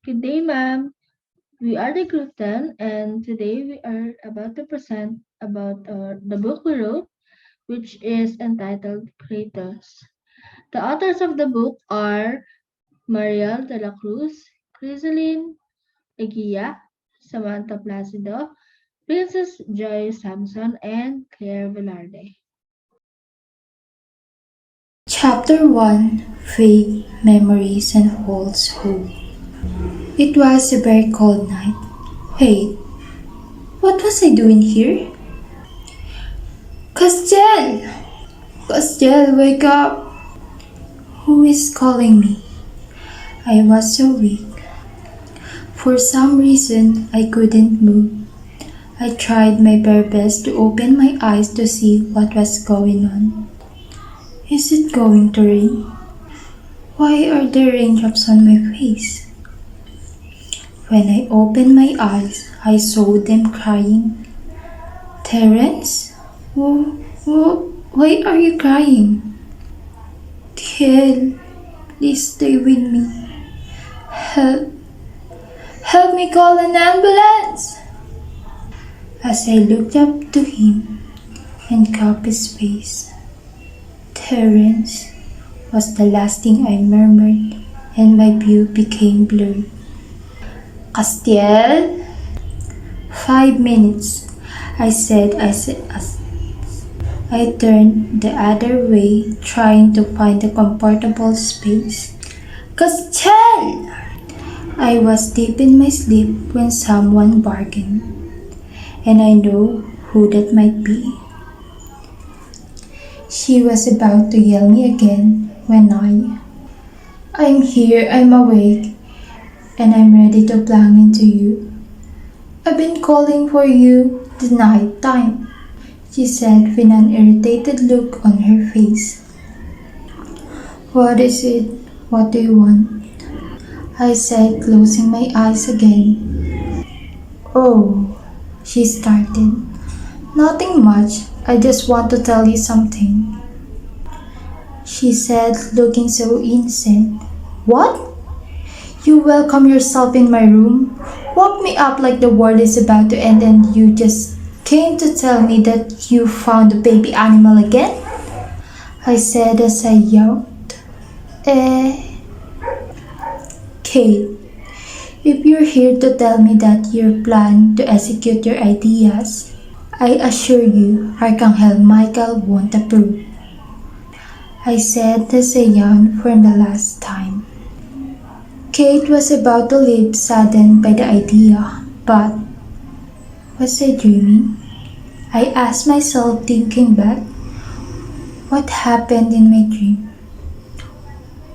Good day, ma'am. We are the group 10, and today we are about to present about the book we wrote, which is entitled Cratus. The authors of the book are Mariel de la Cruz, Krissie Lyn Eguia, Samantha Placido, Princess Joy Samson, and Claire Velarde. Chapter 1 Vague Memories and False Hope. It was a very cold night. Wait, what was I doing here? Castiel! Castiel, wake up! Who is calling me? I was so weak. For some reason, I couldn't move. I tried my very best to open my eyes to see what was going on. Is it going to rain? Why are there raindrops on my face? When I opened my eyes, I saw them crying. Terence? Why are you crying? Hell, please stay with me. Help me call an ambulance! As I looked up to him and cupped his face, Terence was the last thing I murmured, and my view became blurred. Castiel? 5 minutes, I said as I turned the other way, trying to find a comfortable space. Castiel! I was deep in my sleep when someone bargained, and I know who that might be. She was about to yell me again when I'm here, I'm awake, and I'm ready to plunge into you. I've been calling for you the night time, she said with an irritated look on her face. What is it? What do you want? I said, closing my eyes again. Oh, she started. Nothing much. I just want to tell you something, she said, looking so innocent. What? You welcome yourself in my room? Woke me up like the world is about to end and you just came to tell me that you found a baby animal again? I said as I yelped. Kate, if you're here to tell me that you plan to execute your ideas, I assure you Archangel Michael won't approve, I said as I yawned for the last time. Kate was about to leave, saddened by the idea, but was I dreaming? I asked myself, thinking back. What happened in my dream?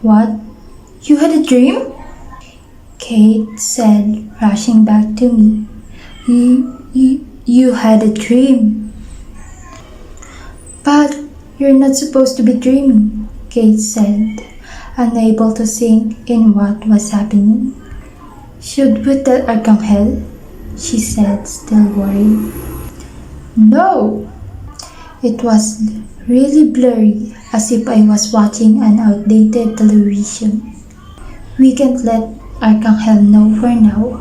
What? You had a dream? Kate said, rushing back to me. You had a dream. But you're not supposed to be dreaming, Kate said, unable to sink in what was happening. Should we tell Archangel? She said, still worried. No! It was really blurry, as if I was watching an outdated television. We can't let Archangel know for now.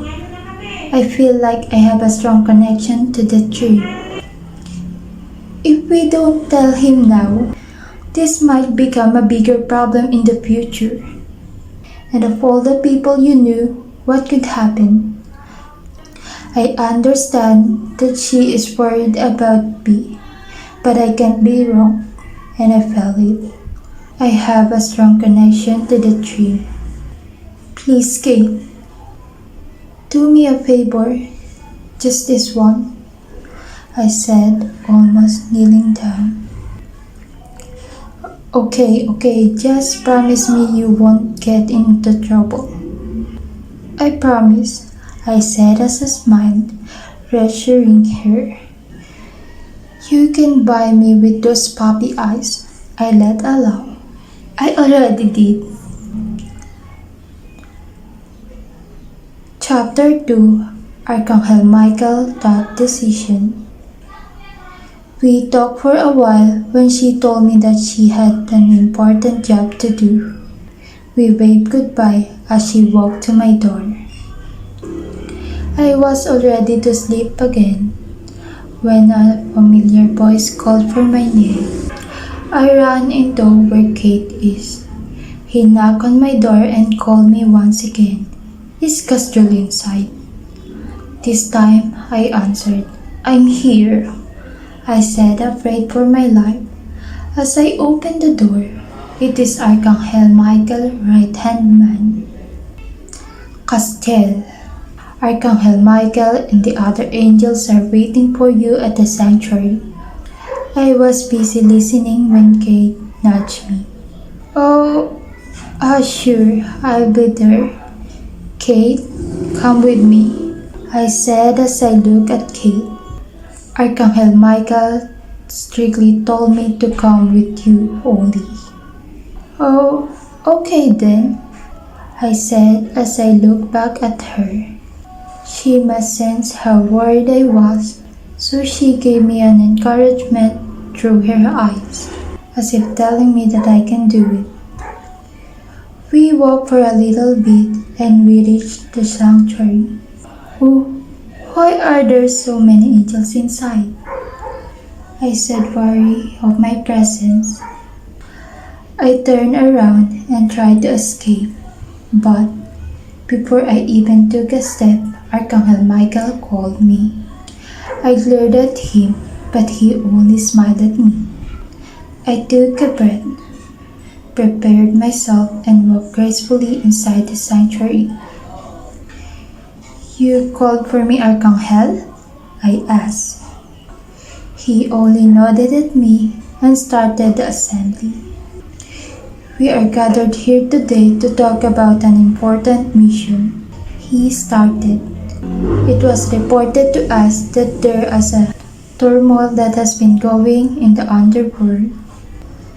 I feel like I have a strong connection to the tree. If we don't tell him now, this might become a bigger problem in the future. And of all the people you knew, what could happen? I understand that she is worried about me, but I can't be wrong, and I felt it. I have a strong connection to the tree. Please, Kate, do me a favor, just this one, I said, almost kneeling down. Okay, just promise me you won't get into trouble. I promise, I said as I smiled, reassuring her. You can buy me with those puppy eyes I let alone. I already did. Chapter 2 Archangel Michael Thought Decision. We talked for a while when she told me that she had an important job to do. We waved goodbye as she walked to my door. I was all ready to sleep again when a familiar voice called for my name. I ran into where Kate is. He knocked on my door and called me once again. Is Castrol inside? This time I answered, I'm here, I said, afraid for my life. As I opened the door, it is Archangel Michael, right-hand man. Castel, Archangel Michael and the other angels are waiting for you at the sanctuary. I was busy listening when Kate nudged me. Oh, sure, I'll be there. Kate, come with me, I said as I looked at Kate. Archangel Michael strictly told me to come with you only. Oh, okay then, I said as I looked back at her. She must sense how worried I was, so she gave me an encouragement through her eyes, as if telling me that I can do it. We walked for a little bit and we reached the sanctuary. Oh, why are there so many angels inside? I said, wary of my presence. I turned around and tried to escape, but before I even took a step, Archangel Michael called me. I glared at him, but he only smiled at me. I took a breath, prepared myself, and walked gracefully inside the sanctuary. You called for me, Archangel? I asked. He only nodded at me and started the assembly. We are gathered here today to talk about an important mission. He started. It was reported to us that there is a turmoil that has been going in the underworld.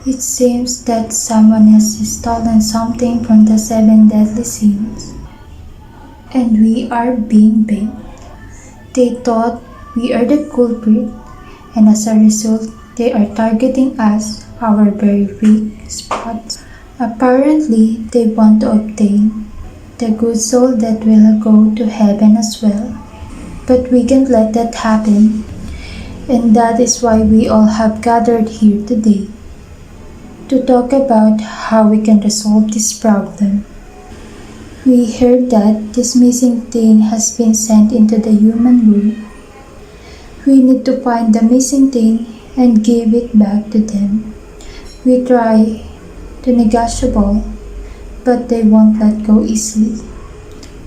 It seems that someone has stolen something from the 7 deadly sins, and we are being bait. They thought we are the culprit, and as a result, they are targeting us, our very weak spots. Apparently, they want to obtain the good soul that will go to heaven as well. But we can't let that happen, and that is why we all have gathered here today, to talk about how we can resolve this problem. We heard that this missing thing has been sent into the human world. We need to find the missing thing and give it back to them. We try to negotiable, but they won't let go easily.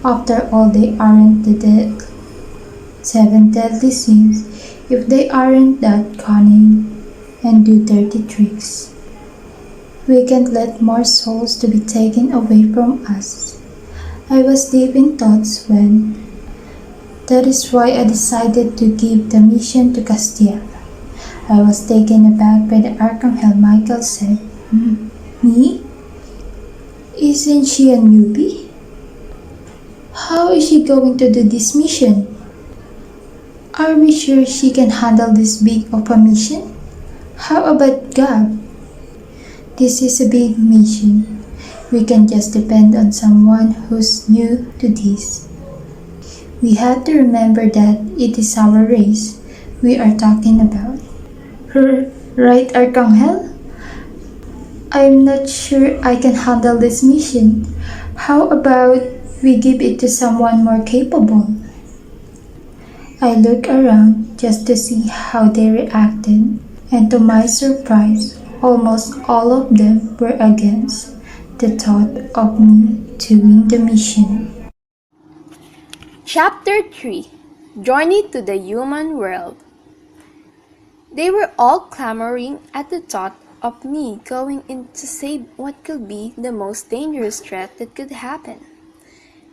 After all, they aren't the 7 deadly sins if they aren't that cunning and do dirty tricks. We can't let more souls to be taken away from us. I was deep in thoughts when that is why I decided to give the mission to Castiel. I was taken aback by the Archangel Michael said, Me? Isn't she a newbie? How is she going to do this mission? Are we sure she can handle this big of a mission? How about God? This is a big mission. We can just depend on someone who's new to this. We have to remember that it is our race we are talking about. Right, Archangel? I'm not sure I can handle this mission. How about we give it to someone more capable? I looked around just to see how they reacted, and to my surprise, almost all of them were against the thought of me doing the mission. Chapter 3 Journey to the Human World. They were all clamoring at the thought of me going in to save what could be the most dangerous threat that could happen.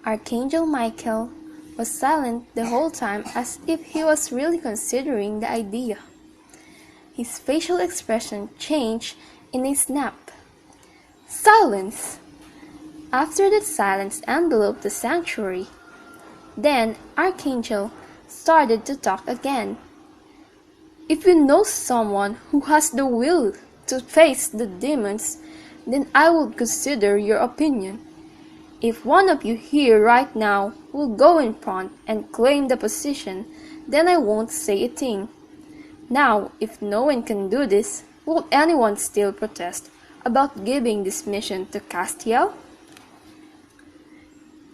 Archangel Michael was silent the whole time, as if he was really considering the idea. His facial expression changed in a snap. Silence! After that silence enveloped the sanctuary, then Archangel started to talk again. If you know someone who has the will to face the demons, then I would consider your opinion. If one of you here right now will go in front and claim the position, then I won't say a thing. Now, if no one can do this, will anyone still protest about giving this mission to Castiel?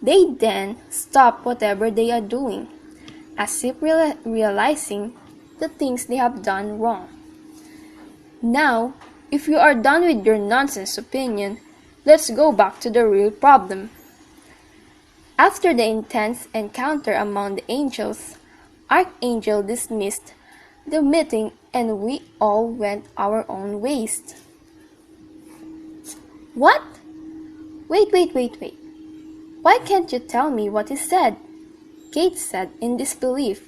They then stop whatever they are doing, as if realizing the things they have done wrong. Now, if you are done with your nonsense opinion, let's go back to the real problem. After the intense encounter among the angels, Archangel dismissed the meeting and we all went our own ways. What? Wait. Why can't you tell me what he said? Kate said in disbelief.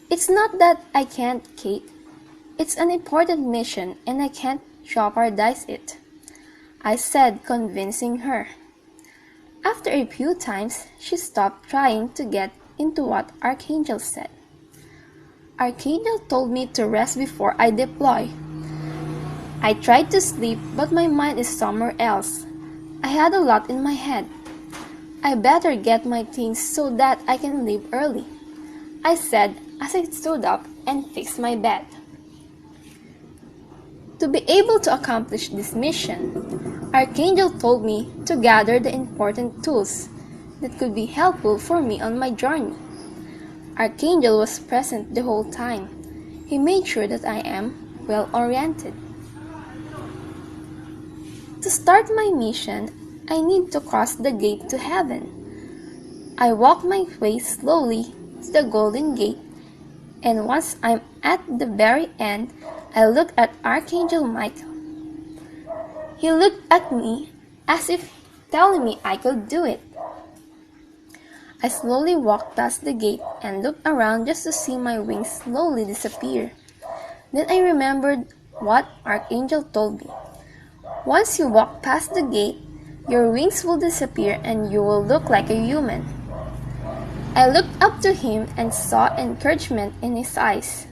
It's not that I can't, Kate. It's an important mission and I can't jeopardize it, I said, convincing her. After a few times, she stopped trying to get into what Archangel said. Archangel told me to rest before I deploy. I tried to sleep, but my mind is somewhere else. I had a lot in my head. I better get my things so that I can leave early, I said as I stood up and fixed my bed. To be able to accomplish this mission, Archangel told me to gather the important tools that could be helpful for me on my journey. Archangel was present the whole time. He made sure that I am well oriented. To start my mission, I need to cross the gate to heaven. I walk my way slowly to the golden gate, and once I'm at the very end, I look at Archangel Michael. He looked at me as if telling me I could do it. I slowly walked past the gate and looked around just to see my wings slowly disappear. Then I remembered what Archangel told me. Once you walk past the gate, your wings will disappear and you will look like a human. I looked up to him and saw encouragement in his eyes.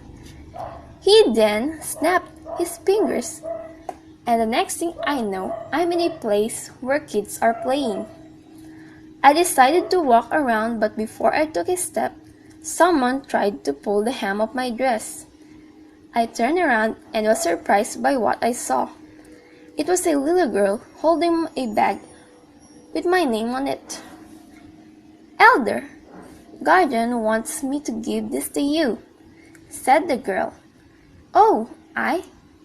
He then snapped his fingers, and the next thing I know, I'm in a place where kids are playing. I decided to walk around, but before I took a step, someone tried to pull the hem of my dress. I turned around and was surprised by what I saw. It was a little girl holding a bag with my name on it. Elder, Guardian wants me to give this to you, said the girl. Oh, I?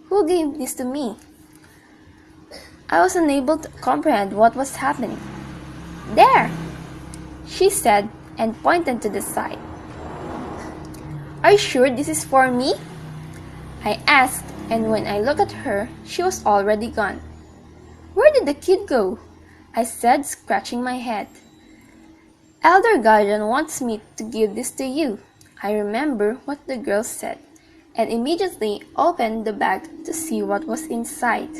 Who gave this to me? I was unable to comprehend what was happening. There, she said and pointed to the side. Are you sure this is for me? I asked, and when I looked at her, she was already gone. Where did the kid go? I said, scratching my head. Elder Guardian wants me to give this to you. I remember what the girl said, and immediately opened the bag to see what was inside.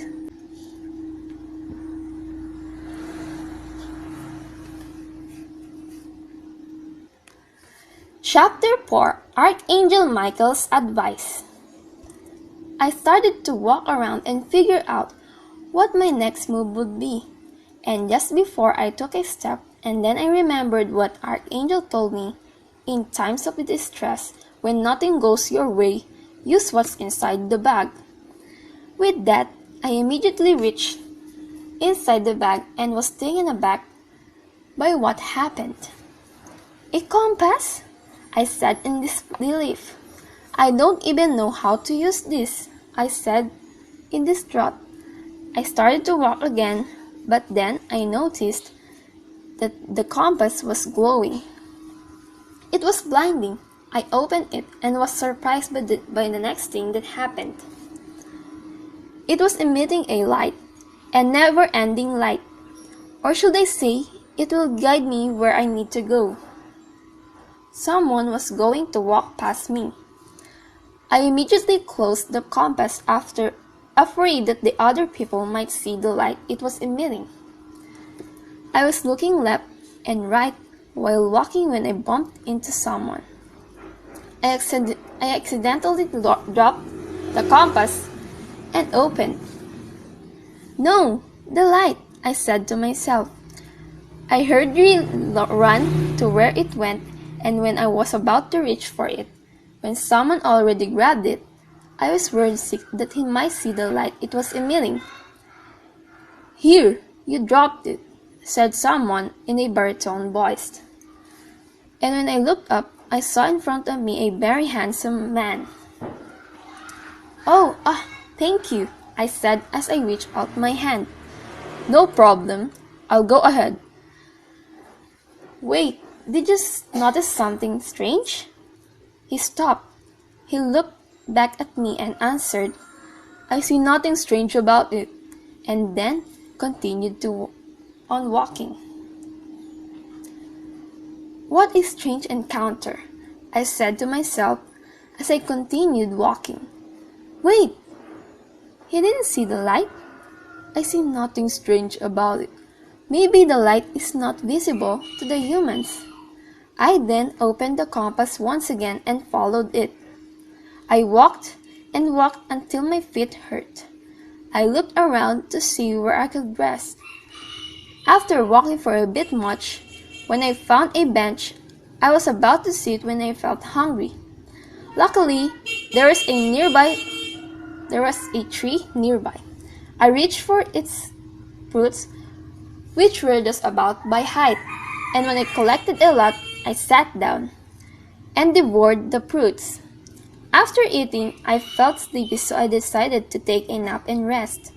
Chapter 4: Archangel Michael's Advice. I started to walk around and figure out what my next move would be. And just before I took a step, and then I remembered what Archangel told me, in times of distress, when nothing goes your way, use what's inside the bag. With that, I immediately reached inside the bag and was taken aback by what happened. A compass? I said in disbelief. I don't even know how to use this, I said in distraught. I started to walk again, but then I noticed that the compass was glowing. It was blinding. I opened it and was surprised by the next thing that happened. It was emitting a light, a never-ending light. Or should I say, it will guide me where I need to go. Someone was going to walk past me. I immediately closed the compass afraid that the other people might see the light it was emitting. I was looking left and right while walking when I bumped into someone. I accidentally dropped the compass and opened. No, the light, I said to myself. I hurriedly ran to where it went, and when I was about to reach for it, when someone already grabbed it, I was worried sick that he might see the light it was emitting. "Here, you dropped it," said someone in a baritone voice. And when I looked up, I saw in front of me a very handsome man. "Oh, thank you," I said as I reached out my hand. "No problem. I'll go ahead." "Wait, did you notice something strange?" He stopped. He looked back at me and answered, "I see nothing strange about it," and then continued on walking. What a strange encounter, I said to myself as I continued walking. Wait, he didn't see the light? I see nothing strange about it. Maybe the light is not visible to the humans. I then opened the compass once again and followed it. I walked and walked until my feet hurt. I looked around to see where I could rest. After walking for a bit much, when I found a bench, I was about to sit when I felt hungry. Luckily, there was a tree nearby. I reached for its fruits, which were just about by height, and when I collected a lot, I sat down and devoured the fruits. After eating, I felt sleepy, so I decided to take a nap and rest.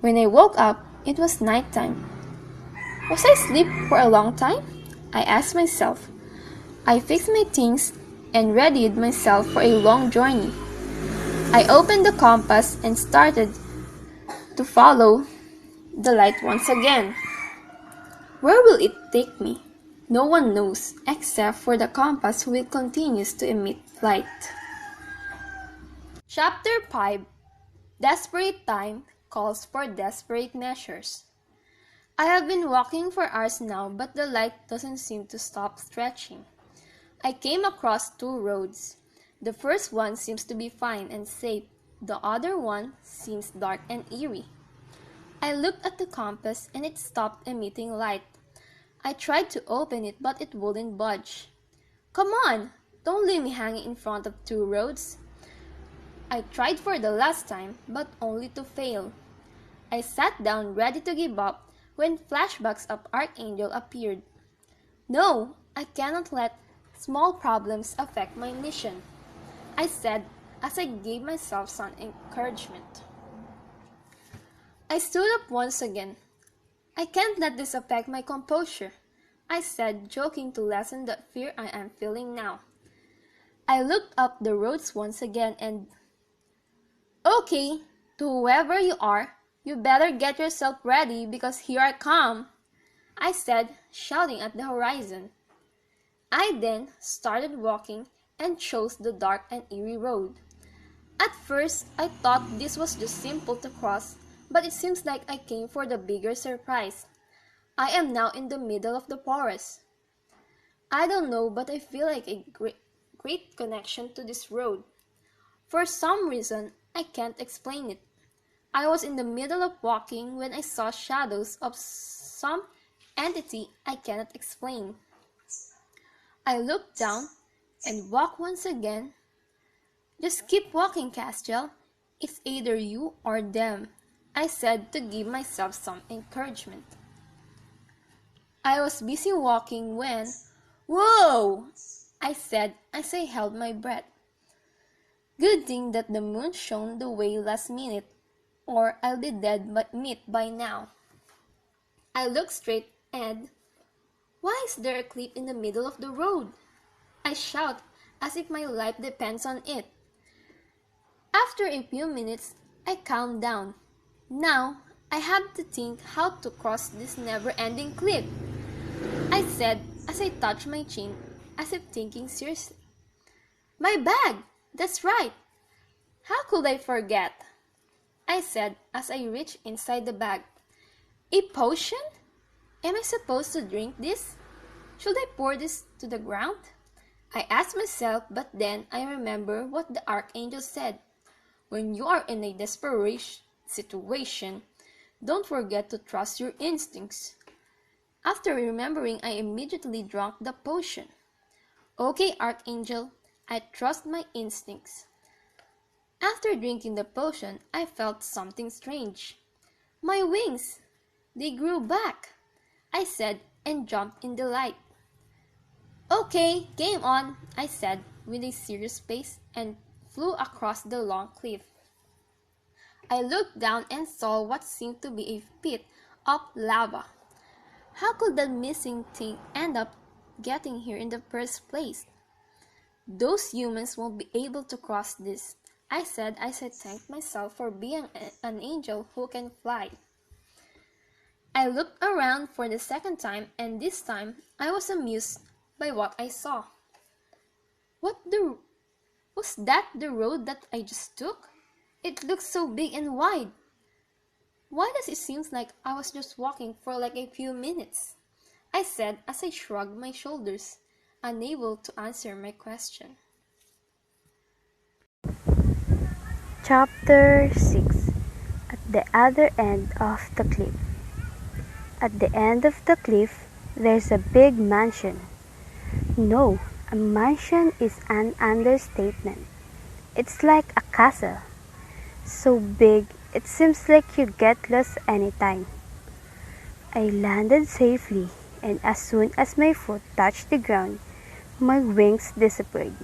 When I woke up, it was nighttime. Was I asleep for a long time? I asked myself. I fixed my things and readied myself for a long journey. I opened the compass and started to follow the light once again. Where will it take me? No one knows, except for the compass which continues to emit light. Chapter 5. Desperate Time Calls for Desperate Measures. I have been walking for hours now, but the light doesn't seem to stop stretching. I came across two roads. The first one seems to be fine and safe. The other one seems dark and eerie. I looked at the compass and it stopped emitting light. I tried to open it, but it wouldn't budge. Come on, don't leave me hanging in front of two roads. I tried for the last time, but only to fail. I sat down ready to give up when flashbacks of Archangel appeared. No, I cannot let small problems affect my mission, I said as I gave myself some encouragement. I stood up once again. I can't let this affect my composure, I said, joking to lessen the fear I am feeling now. I looked up the roads once again and... Okay, to whoever you are, you better get yourself ready because here I come, I said, shouting at the horizon. I then started walking and chose the dark and eerie road. At first, I thought this was just simple to cross, but it seems like I came for the bigger surprise. I am now in the middle of the forest. I don't know, but I feel like a great connection to this road. For some reason, I can't explain it. I was in the middle of walking when I saw shadows of some entity I cannot explain. I looked down and walked once again. Just keep walking, Castiel. It's either you or them, I said to give myself some encouragement. I was busy walking when, whoa! I said as I held my breath. Good thing that the moon shone the way last minute, or I'll be dead meat by now. I looked straight and, why is there a cliff in the middle of the road? I shout as if my life depends on it. After a few minutes, I calmed down. Now, I have to think how to cross this never-ending cliff, I said as I touched my chin, as if thinking seriously. My bag! That's right! How could I forget? I said as I reached inside the bag. A potion? Am I supposed to drink this? Should I pour this to the ground? I asked myself, but then I remember what the Archangel said. When you are in a desperate situation, don't forget to trust your instincts. After remembering, I immediately drank the potion. Okay, Archangel, I trust my instincts. After drinking the potion, I felt something strange. My wings! They grew back, I said, and jumped in delight. Okay, game on, I said with a serious face and flew across the long cliff. I looked down and saw what seemed to be a pit of lava. How could that missing thing end up getting here in the first place? Those humans won't be able to cross this, I said as I thanked myself for being an angel who can fly. I looked around for the second time, and this time I was amused by what I saw. Was that the road that I just took? It looks so big and wide. Why does it seem like I was just walking for like a few minutes? I said as I shrugged my shoulders, unable to answer my question. Chapter 6. At the other end of the cliff. At the end of the cliff, there's a big mansion. No, a mansion is an understatement. It's like a castle. So big, it seems like you get lost anytime. I landed safely, and as soon as my foot touched the ground, my wings disappeared.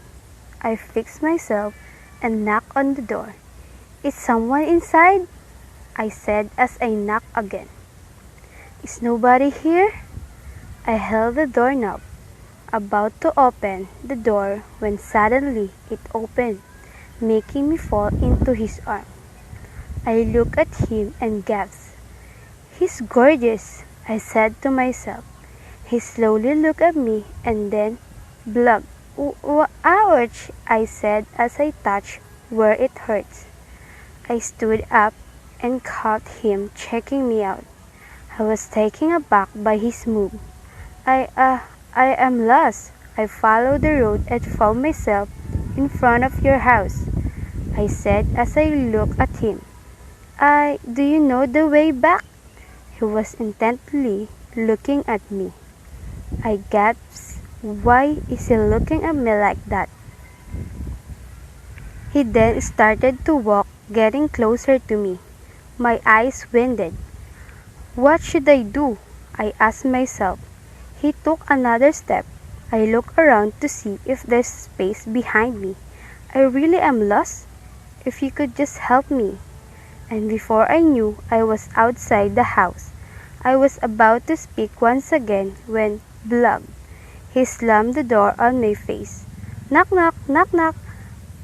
I fixed myself and knocked on the door. Is someone inside? I said as I knocked again. Is nobody here? I held the doorknob, about to open the door when suddenly it opened, making me fall into his arm. I looked at him and gasped. He's gorgeous, I said to myself. He slowly looked at me and then blubbed. Ouch, I said as I touched where it hurts. I stood up and caught him checking me out. I was taken aback by his move. I am lost. I followed the road and found myself in front of your house, I said as I looked at him. Do you know the way back? He was intently looking at me. I gasped. Why is he looking at me like that? He then started to walk, getting closer to me. My eyes winded. What should I do? I asked myself. He took another step. I looked around to see if there's space behind me. I really am lost. If you could just help me. And before I knew, I was outside the house. I was about to speak once again when, blub, he slammed the door on my face. Knock, knock, knock, knock.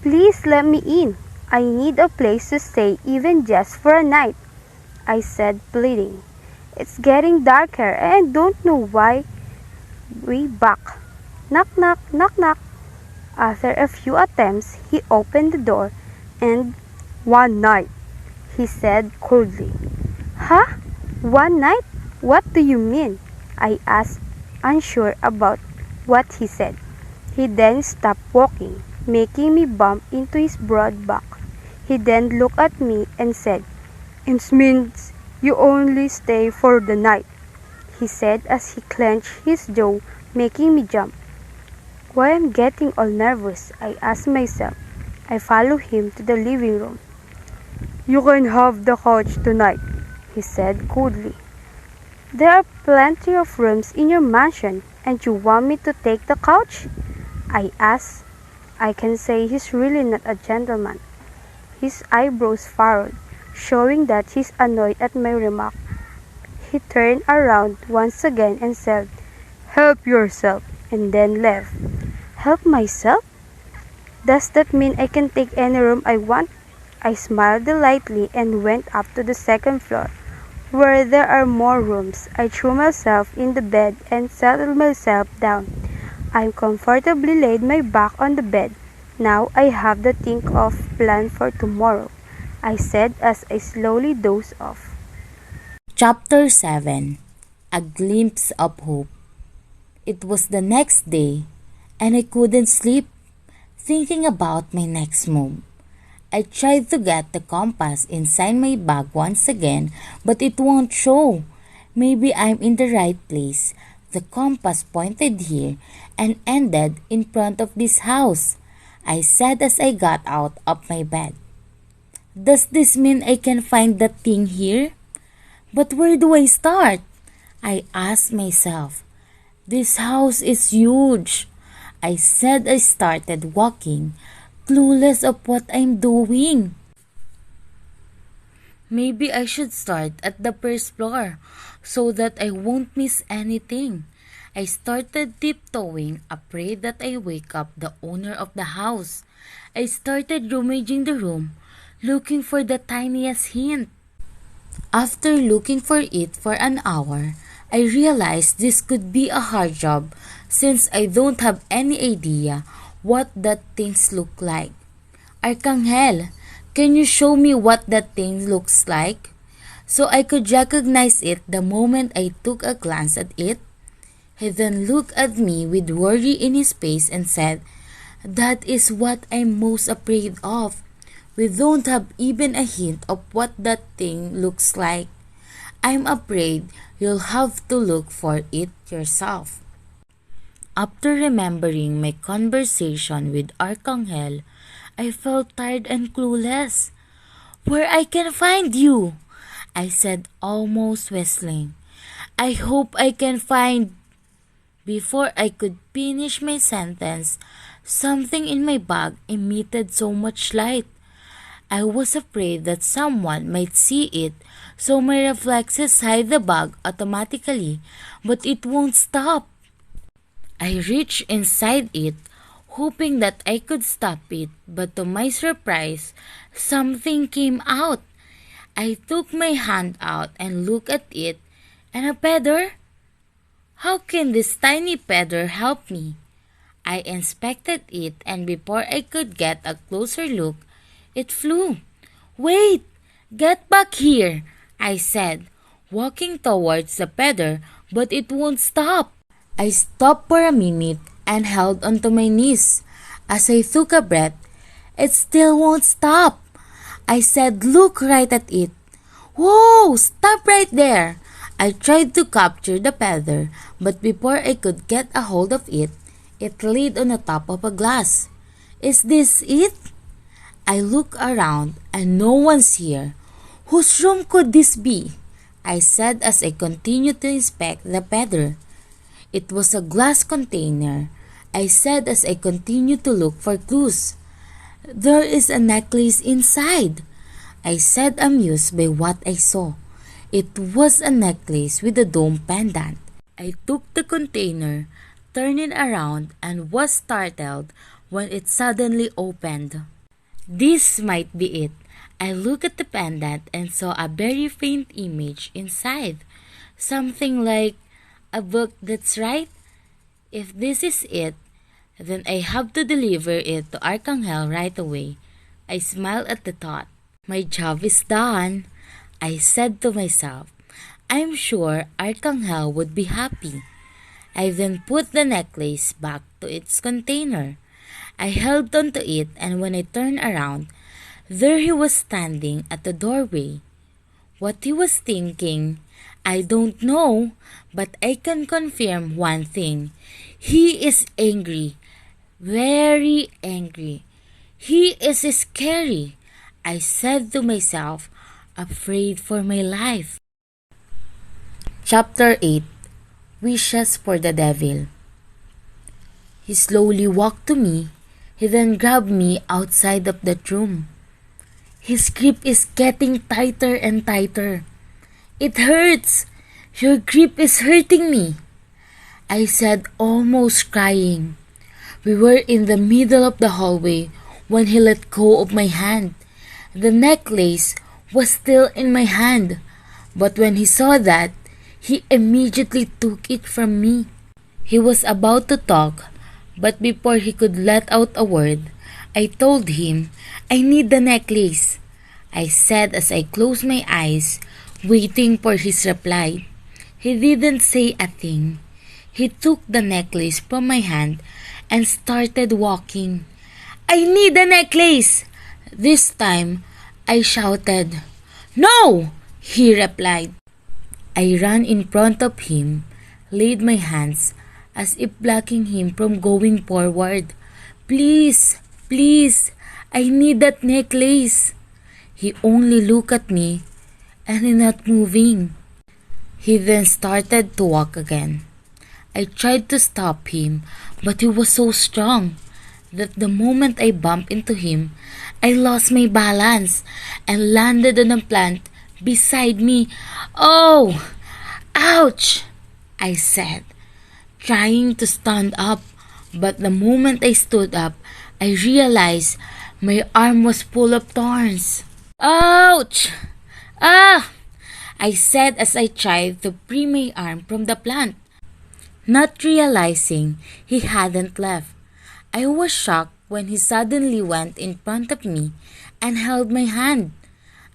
Please let me in. I need a place to stay even just for a night, I said, pleading. It's getting darker and I don't know why. We back. Knock, knock, knock, knock. After a few attempts, he opened the door and, one night, he said coldly. Huh? One night? What do you mean? I asked, unsure about what he said. He then stopped walking, making me bump into his broad back. He then looked at me and said, It means you only stay for the night, he said as he clenched his jaw, making me jump. Why I'm getting all nervous, I asked myself. I followed him to the living room. You can have the couch tonight, he said coldly. There are plenty of rooms in your mansion, and you want me to take the couch? I asked. I can say he's really not a gentleman. His eyebrows furrowed, showing that he's annoyed at my remark. He turned around once again and said, Help yourself, and then left. Help myself? Does that mean I can take any room I want? I smiled delightedly and went up to the second floor, where there are more rooms. I threw myself in the bed and settled myself down. I comfortably laid my back on the bed. Now I have to think of plan for tomorrow, I said as I slowly dozed off. Chapter 7. A Glimpse of Hope. It was the next day, and I couldn't sleep, thinking about my next move. I tried to get the compass inside my bag once again, but it won't show. Maybe I'm in the right place. The compass pointed here and ended in front of this house, I said as I got out of my bed. Does this mean I can find that thing here? But where do I start? I asked myself. This house is huge. I said I started walking, clueless of what I'm doing. Maybe I should start at the first floor so that I won't miss anything. I started tiptoeing, afraid that I wake up the owner of the house. I started rummaging the room, looking for the tiniest hint. After looking for it for an hour, I realized this could be a hard job since I don't have any idea what that things look like. Arcangel, can you show me what that thing looks like? So I could recognize it the moment I took a glance at it. He then looked at me with worry in his face and said, "That is what I'm most afraid of. We don't have even a hint of what that thing looks like. I'm afraid you'll have to look for it yourself." After remembering my conversation with Arcangel, I felt tired and clueless. "Where I can find you?" I said, almost whistling. "I hope I can find..." Before I could finish my sentence, something in my bag emitted so much light. I was afraid that someone might see it, so my reflexes hide the bag automatically, but it won't stop. I reached inside it, hoping that I could stop it, but to my surprise, something came out. I took my hand out and looked at it, and a feather? How can this tiny feather help me? I inspected it, and before I could get a closer look, it flew. "Wait! Get back here!" I said, walking towards the feather, but it won't stop. I stopped for a minute and held onto my knees. As I took a breath, "It still won't stop." I said, "Look right at it." "Whoa! Stop right there!" I tried to capture the feather, but before I could get a hold of it, it laid on the top of a glass. "Is this it?" I look around and no one's here. "Whose room could this be?" I said as I continued to inspect the feather. "It was a glass container," I said as I continued to look for clues. "There is a necklace inside," I said, amused by what I saw. It was a necklace with a dome pendant. I took the container, turned it around, and was startled when it suddenly opened. This might be it. I looked at the pendant and saw a very faint image inside. Something like a book, that's right. If this is it, then I have to deliver it to Arcangel right away. I smiled at the thought. My job is done, I said to myself. I'm sure Arcangel would be happy. I then put the necklace back to its container. I held onto it, and when I turned around, there he was standing at the doorway. What he was thinking, I don't know, but I can confirm one thing. He is angry, very angry. He is scary, I said to myself, afraid for my life. Chapter 8. Wishes for the Devil. He slowly walked to me. He then grabbed me outside of that room. His grip is getting tighter and tighter. "It hurts! Your grip is hurting me," I said, almost crying. We were in the middle of the hallway when he let go of my hand. The necklace was still in my hand, but when he saw that, he immediately took it from me. He was about to talk, but before he could let out a word, I told him, "I need the necklace," I said as I closed my eyes, waiting for his reply. He didn't say a thing. He took the necklace from my hand and started walking. "I need the necklace!" This time, I shouted. "No!" he replied. I ran in front of him, laid my hands as if blocking him from going forward. Please, please, I need that necklace. He only looked at me and not moving. He then started to walk again. I tried to stop him, but he was so strong that the moment I bumped into him, I lost my balance and landed on a plant beside me. Oh! Ouch! I said, trying to stand up, but the moment I stood up, I realized my arm was full of thorns. Ouch! Ah! I said as I tried to free my arm from the plant, not realizing he hadn't left. I was shocked when he suddenly went in front of me and held my hand.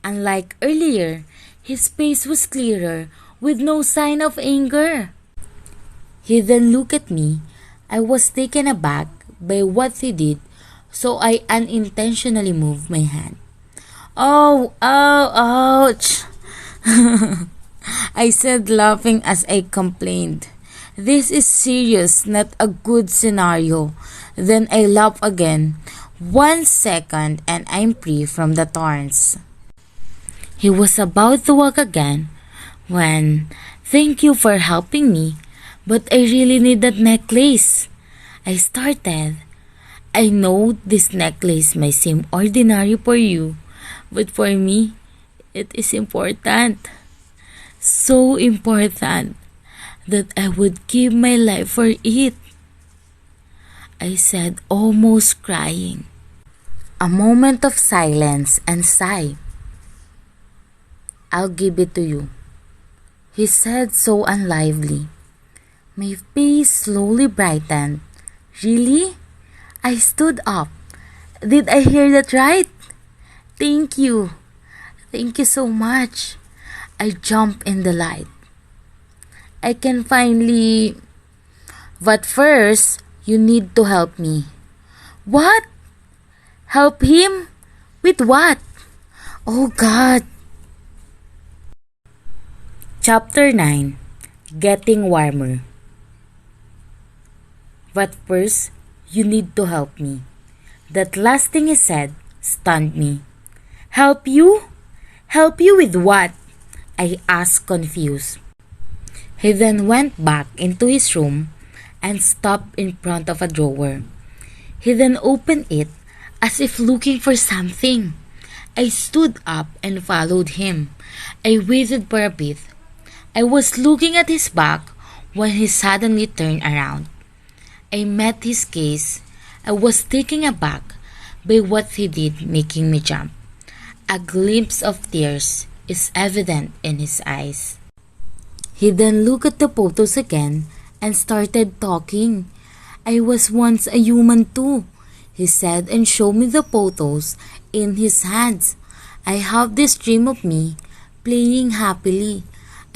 Unlike earlier, his face was clearer with no sign of anger. He then looked at me. I was taken aback by what he did, so I unintentionally moved my hand. Oh, ouch! I said, laughing as I complained. This is serious, not a good scenario. Then I laughed again. 1 second and I'm free from the thorns. He was about to walk again when, thank you for helping me, but I really need that necklace. I started. I know this necklace may seem ordinary for you, but for me, it is important. So important that I would give my life for it. I said, almost crying. A moment of silence and sigh. I'll give it to you, he said so unlively. My face slowly brightened. Really? I stood up. Did I hear that right? Thank you. Thank you so much. I jumped in the light. I can finally... But first, you need to help me. What? Help him? With what? Oh God. Chapter 9. Getting Warmer. But first, you need to help me. That last thing he said stunned me. Help you? Help you with what? I asked, confused. He then went back into his room and stopped in front of a drawer. He then opened it as if looking for something. I stood up and followed him. I waited for a bit. I was looking at his back when he suddenly turned around. I met his gaze. I was taken aback by what he did, making me jump. A glimpse of tears is evident in his eyes. He then looked at the photos again and started talking. I was once a human too, he said, and showed me the photos in his hands. I have this dream of me playing happily.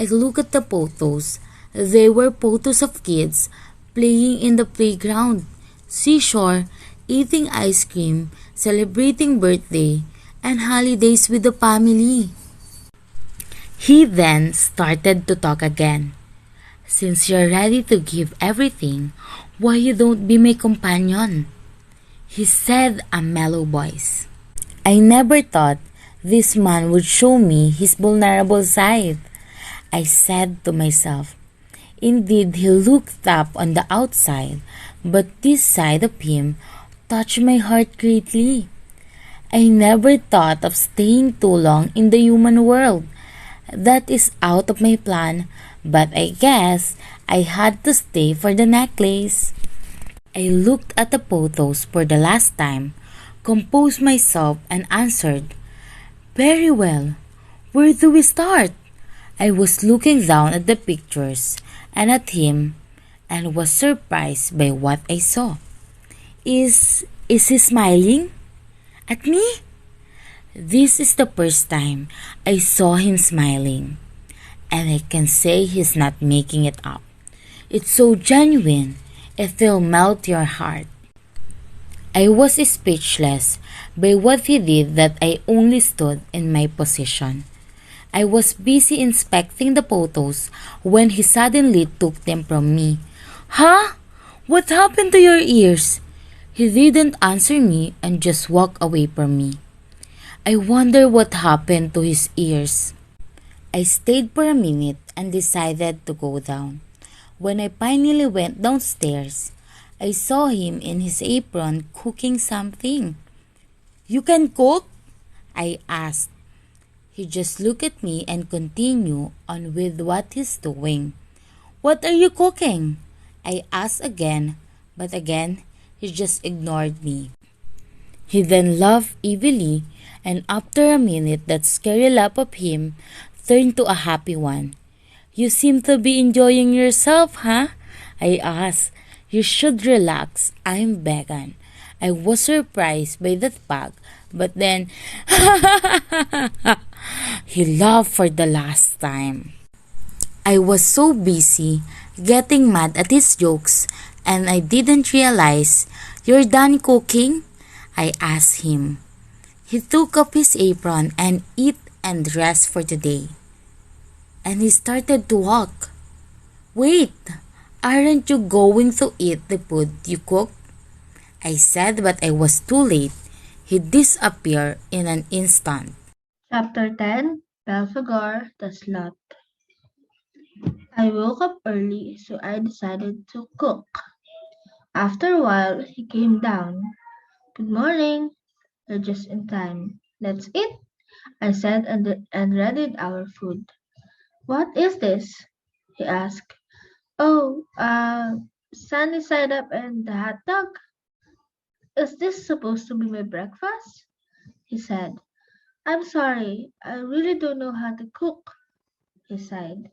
I looked at the photos. They were photos of kids playing in the playground, seashore, eating ice cream, celebrating birthday, and holidays with the family. He then started to talk again. Since you're ready to give everything, why you don't be my companion? He said, a mellow voice. I never thought this man would show me his vulnerable side. I said to myself. Indeed, he looked up on the outside, but this side of him touched my heart greatly. I never thought of staying too long in the human world. That is out of my plan, but I guess I had to stay for the necklace. I looked at the photos for the last time, composed myself and answered, Very well. Where do we start? I was looking down at the pictures and at him and was surprised by what I saw. Is he smiling? At me? This is the first time I saw him smiling, and I can say he's not making it up. It's so genuine, it will melt your heart. I was speechless by what he did that I only stood in my position. I was busy inspecting the photos when he suddenly took them from me. Huh? What happened to your ears? He didn't answer me and just walked away from me. I wonder what happened to his ears. I stayed for a minute and decided to go down. When I finally went downstairs, I saw him in his apron cooking something. You can cook? I asked. He just looked at me and continued on with what he's doing. What are you cooking? I asked again, but again, he just ignored me. He then laughed evilly, and after a minute, that scary laugh of him turned to a happy one. You seem to be enjoying yourself, huh? I asked. You should relax. I'm vegan. I was surprised by that fact, but then he laughed for the last time. I was so busy getting mad at his jokes and I didn't realize. You're done cooking? I asked him. He took off his apron and ate and dressed for the day. And he started to walk. Wait, aren't you going to eat the food you cooked? I said, but I was too late. He disappeared in an instant. Chapter 10, Belphegor the Sloth. I woke up early, so I decided to cook. After a while, he came down. Good morning. You're just in time. Let's eat, I said and readied our food. What is this? He asked. Oh, sunny side up and the hot dog. Is this supposed to be my breakfast? He said. I'm sorry, I really don't know how to cook, he sighed.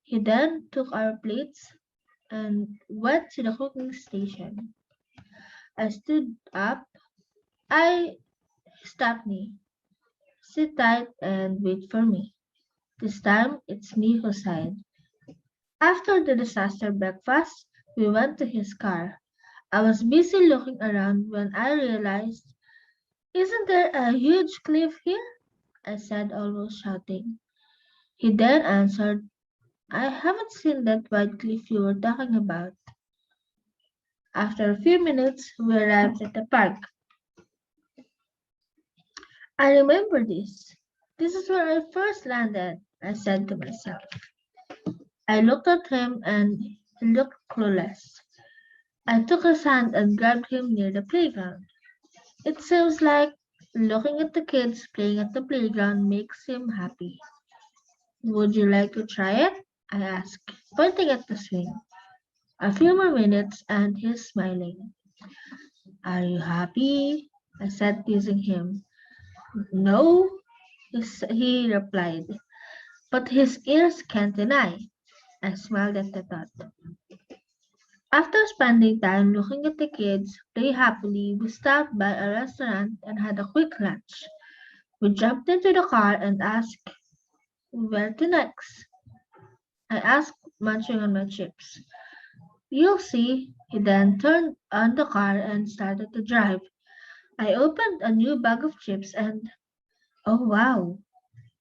He then took our plates and went to the cooking station. I stood up. I stopped me. Sit tight and wait for me. This time it's me who sighed. After the disaster breakfast, we went to his car. I was busy looking around when I realized, isn't there a huge cliff here? I said, almost shouting. He then answered, I haven't seen that white cliff you were talking about. After a few minutes, we arrived at the park. I remember this. This is where I first landed, I said to myself. I looked at him and he looked clueless. I took his hand and grabbed him near the playground. It seems like looking at the kids playing at the playground makes him happy. Would you like to try it? I asked, pointing at the swing. A few more minutes and he's smiling. Are you happy? I said, teasing him. No, he replied, but his ears can't deny. I smiled at the thought. After spending time looking at the kids play happily, we stopped by a restaurant and had a quick lunch. We jumped into the car and asked, where to next? I asked, munching on my chips. You'll see. He then turned on the car and started to drive. I opened a new bag of chips and, oh wow,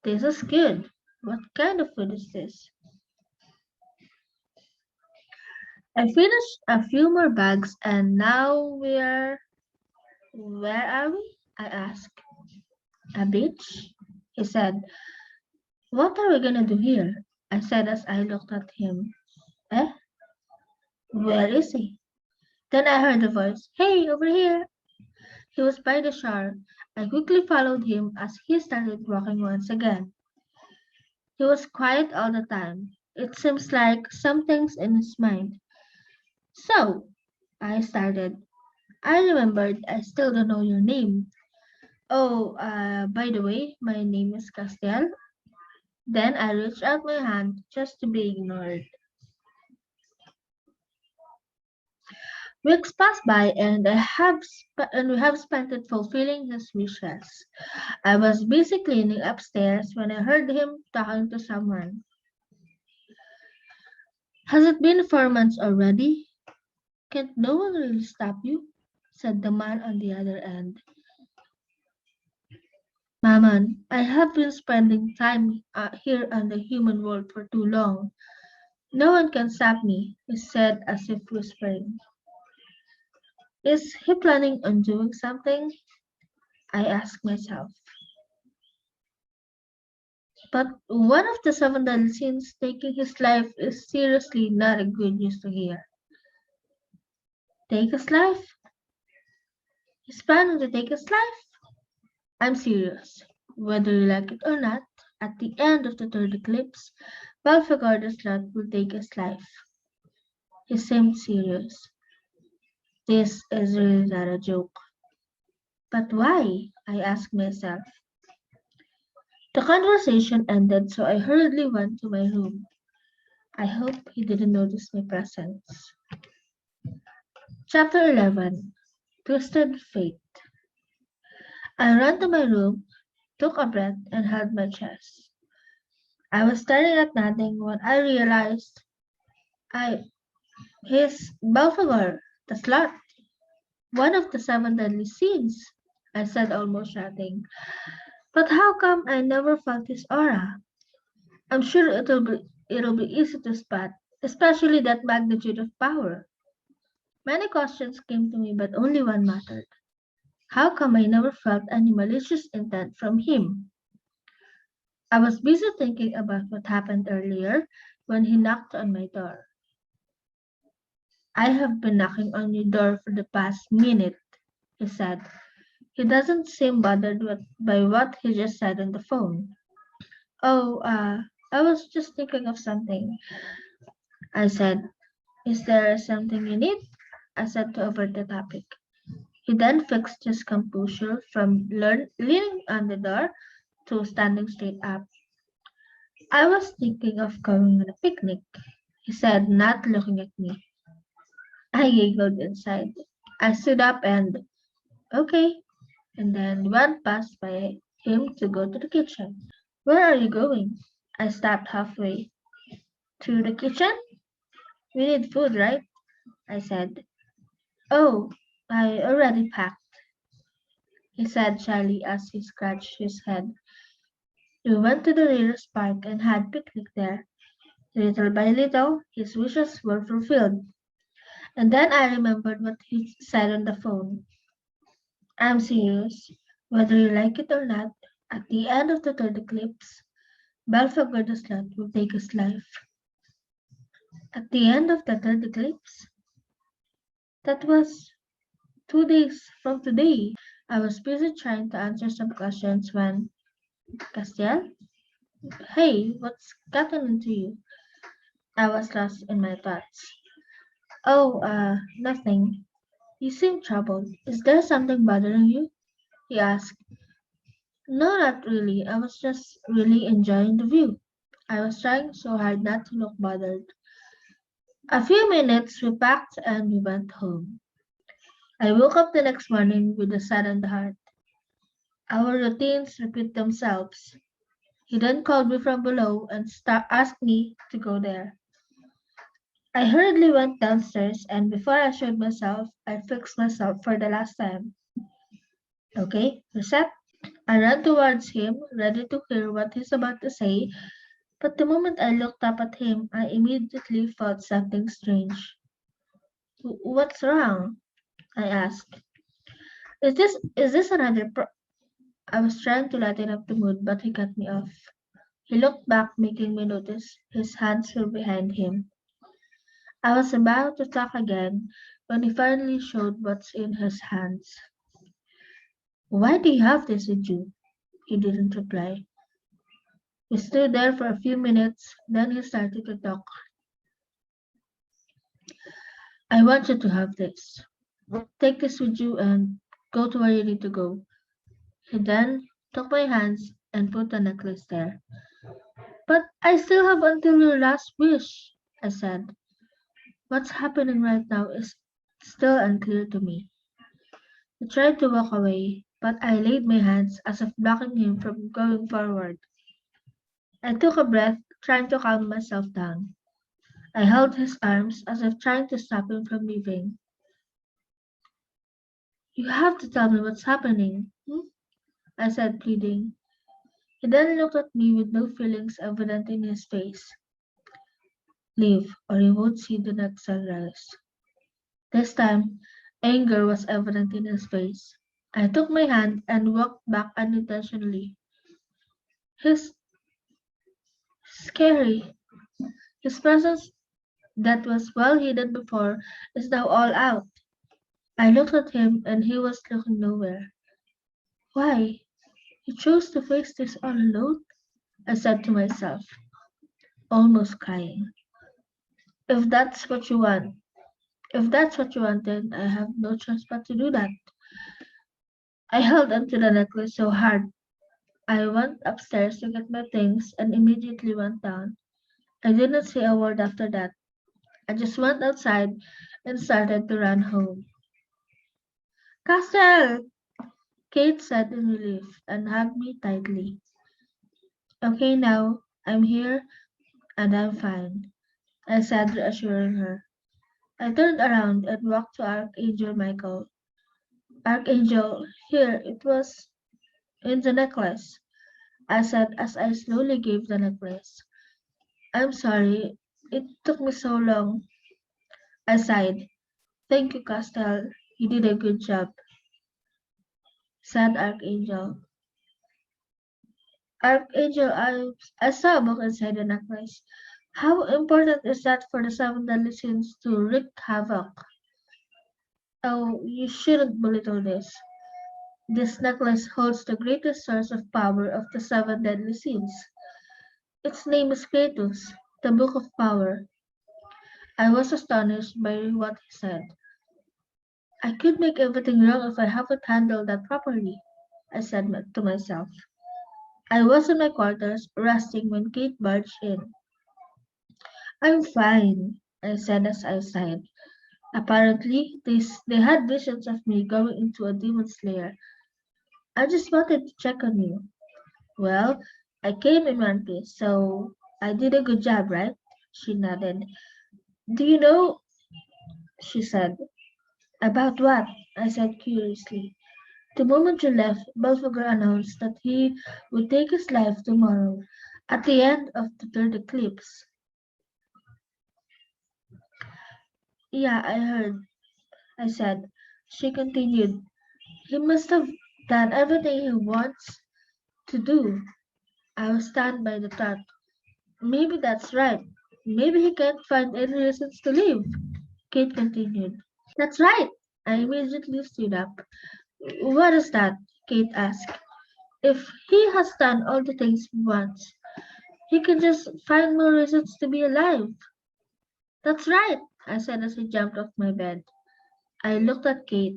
this is good. What kind of food is this? I finished a few more bags and now where are we? I asked. A beach? He said. What are we gonna do here? I said as I looked at him. Eh? Where is he? Then I heard a voice. Hey, over here. He was by the shore. I quickly followed him as he started walking once again. He was quiet all the time. It seems like something's in his mind. So, I started. I remembered I still don't know your name. Oh, by the way, my name is Castiel. Then I reached out my hand just to be ignored. Weeks passed by and we have spent it fulfilling his wishes. I was busy cleaning upstairs when I heard him talking to someone. Has it been 4 months already? Can't no one really stop you? Said the man on the other end. Maman, I have been spending time here on the human world for too long. No one can stop me, he said as if whispering. Is he planning on doing something? I asked myself. But one of the seven deadly sins taking his life is seriously not a good news to hear. Take his life? He's planning to take his life? I'm serious. Whether you like it or not, at the end of the third eclipse, Belphegor's lot will take his life. He seemed serious. This is really not a joke. But why? I asked myself. The conversation ended, so I hurriedly went to my room. I hope he didn't notice my presence. Chapter 11. Twisted Fate. I ran to my room, took a breath, and held my chest. I was staring at nothing when I realized I his Belphegor, the slut, one of the seven deadly sins, I said, almost shouting. But how come I never felt his aura? I'm sure it'll be easy to spot, especially that magnitude of power. Many questions came to me, but only one mattered. How come I never felt any malicious intent from him? I was busy thinking about what happened earlier when he knocked on my door. I have been knocking on your door for the past minute, he said. He doesn't seem bothered by what he just said on the phone. Oh, I was just thinking of something, I said. Is there something you need? I said to avert the topic. He then fixed his composure from leaning on the door to standing straight up. I was thinking of going on a picnic, he said, not looking at me. I giggled inside. I stood up and, okay, and then went past by him to go to the kitchen. Where are you going? I stopped halfway. To the kitchen? We need food, right? I said. Oh, I already packed, he said shyly as he scratched his head. We went to the nearest park and had picnic there. Little by little, his wishes were fulfilled. And then I remembered what he said on the phone. I'm serious. Whether you like it or not, at the end of the third eclipse, Belphegor the Slut will take his life. At the end of the third eclipse? That was 2 days from today. I was busy trying to answer some questions when Castiel? Hey, what's gotten into you? I was lost in my thoughts. Oh, nothing. You seem troubled. Is there something bothering you? He asked. No, not really. I was just really enjoying the view. I was trying so hard not to look bothered. A few minutes we packed and we went home. I woke up the next morning with a saddened heart. Our routines repeat themselves. He then called me from below and asked me to go there. I hurriedly went downstairs and before I showed myself, I fixed myself for the last time. Okay, reset. I ran towards him, ready to hear what he's about to say, but the moment I looked up at him, I immediately felt something strange. What's wrong? I asked. Is this another I was trying to lighten up the mood, but he cut me off. He looked back, making me notice his hands were behind him. I was about to talk again when he finally showed what's in his hands. Why do you have this with you? He didn't reply. He stood there for a few minutes, then he started to talk. I want you to have this. Take this with you and go to where you need to go. He then took my hands and put the necklace there. But I still have until your last wish, I said. What's happening right now is still unclear to me. He tried to walk away, but I laid my hands as if blocking him from going forward. I took a breath, trying to calm myself down. I held his arms as if trying to stop him from leaving. You have to tell me what's happening. Hmm? I said, pleading. He then looked at me with no feelings evident in his face. Leave, or you won't see the next sunrise. This time, anger was evident in his face. I took my hand and walked back unintentionally. His scary. His presence that was well hidden before is now all out. I looked at him and he was looking nowhere. Why? You chose to face this all alone? I said to myself, almost crying. If that's what you want, if that's what you wanted, I have no choice but to do that. I held onto the necklace so hard. I went upstairs to get my things and immediately went down. I didn't say a word after that. I just went outside and started to run home. Castle! Kate said in relief and hugged me tightly. Okay, now I'm here and I'm fine, I said, reassuring her. I turned around and walked to Archangel Michael. Archangel, here, it was in the necklace, I said as I slowly gave the necklace. I'm sorry, it took me so long. I sighed. Thank you, Castel. You did a good job, said Archangel. Archangel, I saw a book inside the necklace. How important is that for the seven deadly sins to wreak havoc? Oh, you shouldn't belittle this. This necklace holds the greatest source of power of the seven deadly sins. Its name is Cratus, the Book of Power. I was astonished by what he said. I could make everything wrong if I haven't handled that properly, I said to myself. I was in my quarters, resting when Kate barged in. I'm fine, I said as I sighed. Apparently, they had visions of me going into a demon's lair. I just wanted to check on you. Well, I came in one piece, so I did a good job, right? She nodded. Do you know, she said. About what? I said curiously. The moment you left, Belphegor announced that he would take his life tomorrow, at the end of the third eclipse. Yeah, I heard, I said. She continued. He must have done everything he wants to do. I was stunned by the thought. Maybe that's right. Maybe he can't find any reasons to leave. Kate continued. That's right. I immediately stood up. What is that? Kate asked. If he has done all the things he wants, he can just find more reasons to be alive. That's right, I said as I jumped off my bed. I looked at Kate.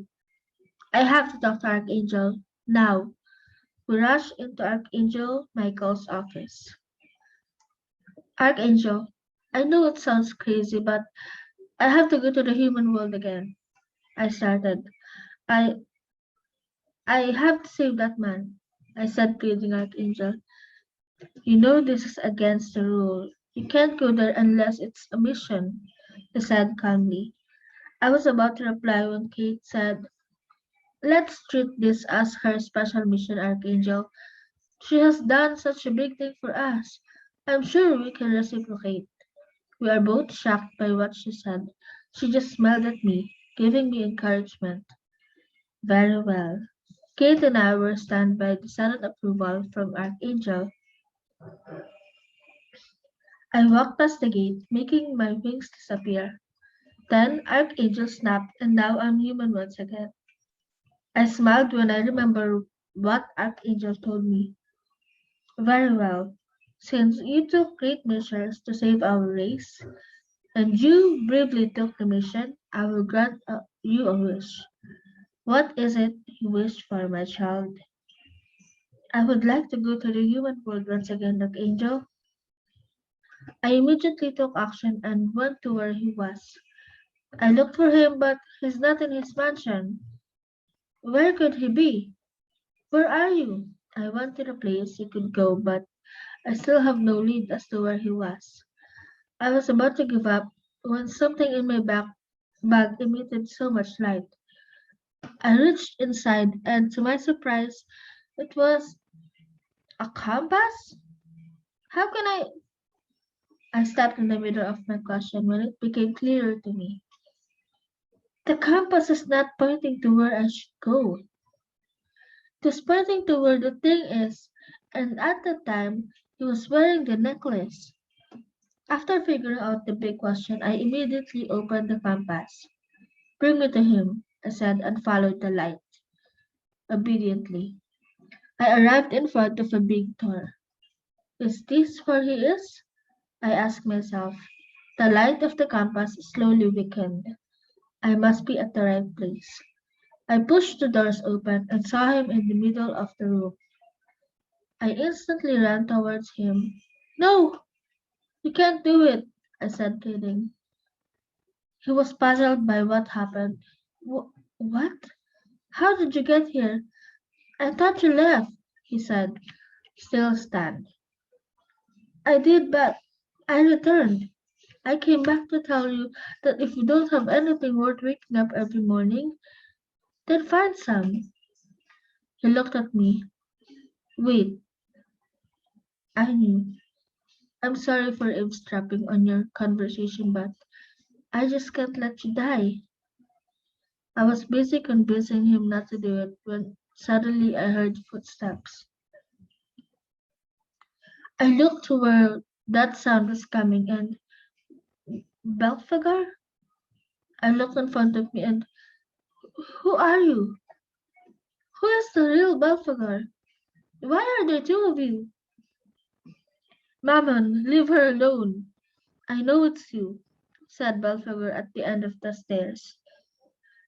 I have to talk to Archangel now. We rushed into Archangel Michael's office. Archangel, I know it sounds crazy, but I have to go to the human world again. I started. I I have to save that man, I said, pleading Archangel. You know this is against the rule. You can't go there unless it's a mission, he said calmly. I was about to reply when Kate said, let's treat this as her special mission, Archangel. She has done such a big thing for us. I'm sure we can reciprocate. We are both shocked by what she said. She just smiled at me, giving me encouragement. Very well. Kate and I were stunned by the sudden approval from Archangel. I walked past the gate, making my wings disappear. Then Archangel snapped, and now I'm human once again. I smiled when I remember what Archangel told me. Very well. Since you took great measures to save our race, and you bravely took the mission, I will grant you a wish. What is it you wish for, my child? I would like to go to the human world once again, Archangel. I immediately took action and went to where he was. I looked for him, but he's not in his mansion. Where could he be? Where are you? I went to the place he could go, but I still have no lead as to where he was. I was about to give up when something in my bag emitted so much light. I reached inside, and to my surprise, It was a compass? How can I stopped in the middle of my question when it became clearer to me. The compass is not pointing to where I should go. It is pointing to where the thing is, and at the time, he was wearing the necklace. After figuring out the big question, I immediately opened the compass. Bring me to him, I said, and followed the light. Obediently, I arrived in front of a big door. Is this where he is? I asked myself. The light of the compass slowly weakened. I must be at the right place. I pushed the doors open and saw him in the middle of the room. I instantly ran towards him. No, you can't do it, I said, pleading. He was puzzled by what happened. What? How did you get here? I thought you left, he said, still stunned. I did, but I returned. I came back to tell you that if you don't have anything worth waking up every morning, then find some. He looked at me. Wait, I knew. I'm sorry for eavesdropping on your conversation, but I just can't let you die. I was busy convincing him not to do it when suddenly I heard footsteps. I looked to where that sound was coming and Belphegor? I looked in front of me and who are you? Who is the real Belphegor? Why are there two of you? Mammon, leave her alone. I know it's you, said Belphegor at the end of the stairs.